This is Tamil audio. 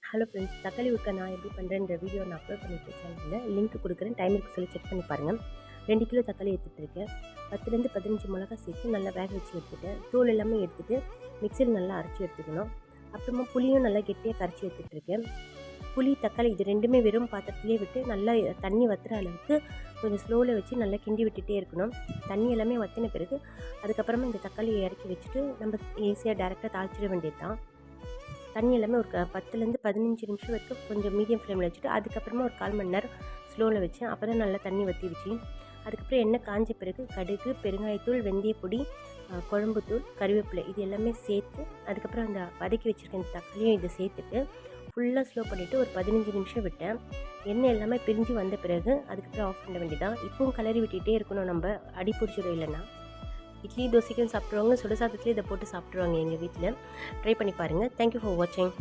ஹலோ ஃப்ரெண்ட்ஸ், தக்காளி ஊறுகாய் நான் எப்படி பண்ணுறேன்ற வீடியோ நான் அப்லோட் பண்ணியிருக்கேன் சேனலில். லிங்க் கொடுக்குறேன். டைம் இருக்குது சொல்லி செக் பண்ணி பாருங்கள். 2 கிலோ தக்காளி எடுத்துகிட்ருக்கேன். 10லேருந்து 15 மிளகா சேர்த்து நல்லா வேக வச்சு எடுத்துகிட்டேன். தோல் எல்லாமே எடுத்துகிட்டு மிக்சியில் நல்லா அரைச்சி எடுத்துக்கணும். அப்புறமா புளியும் நல்லா கெட்டியாக கரைச்சி எடுத்துகிட்ருக்கேன். புளி, தக்காளி இது 2மே வெறும் பாத்திரத்துலேயே விட்டு நல்லா தண்ணி வற்றுற அளவுக்கு கொஞ்சம் ஸ்லோவில் வச்சு நல்லா கிண்டி விட்டுகிட்டே இருக்கணும். தண்ணி எல்லாமே வற்றின பிறகு அதுக்கப்புறமா இந்த தக்காளியை இறக்கி வச்சுட்டு நம்ம ஈஸியாக டேரெக்டாக தாளிச்சிட வேண்டியது தான். தண்ணி எல்லாமே ஒரு 10லேருந்து 15 நிமிஷம் வரைக்கும் கொஞ்சம் மீடியம் ஃப்ளேமில் வச்சுட்டு அதுக்கப்புறமா ஒரு 1/4 மணி நேரம் ஸ்லோவில் வச்சேன். அப்போ தான் நல்லா தண்ணி வற்றிடுச்சு. அதுக்கப்புறம் எண்ணெய் காஞ்ச பிறகு கடுகு, பெருங்காயத்தூள், வெந்தயப்பொடி, குழம்புத்தூள், கறிவேப்பிலை இது எல்லாமே சேர்த்து அதுக்கப்புறம் அந்த வதக்கி வச்சுருக்க இந்த தக்காளியும் இதை சேர்த்துட்டு ஃபுல்லாக ஸ்லோ பண்ணிவிட்டு ஒரு 15 நிமிஷம் விட்டேன். எண்ணெய் எல்லாமே பிரிஞ்சு வந்த பிறகு அதுக்கப்புறம் ஆஃப் பண்ண வேண்டியதான். இப்பவும் கிளறி விட்டுகிட்டே இருக்கணும், நம்ம அடி பிடிச்சிடும். இல்லைன்னா இட்லி தோசைக்கும் சாப்பிட்ருவாங்க, சுட சாதத்துலேயே இதை போட்டு சாப்பிட்ருவாங்க எங்கள் வீட்டில். ட்ரை பண்ணி பாருங்கள். தேங்க்யூ ஃபார் வாட்சிங்.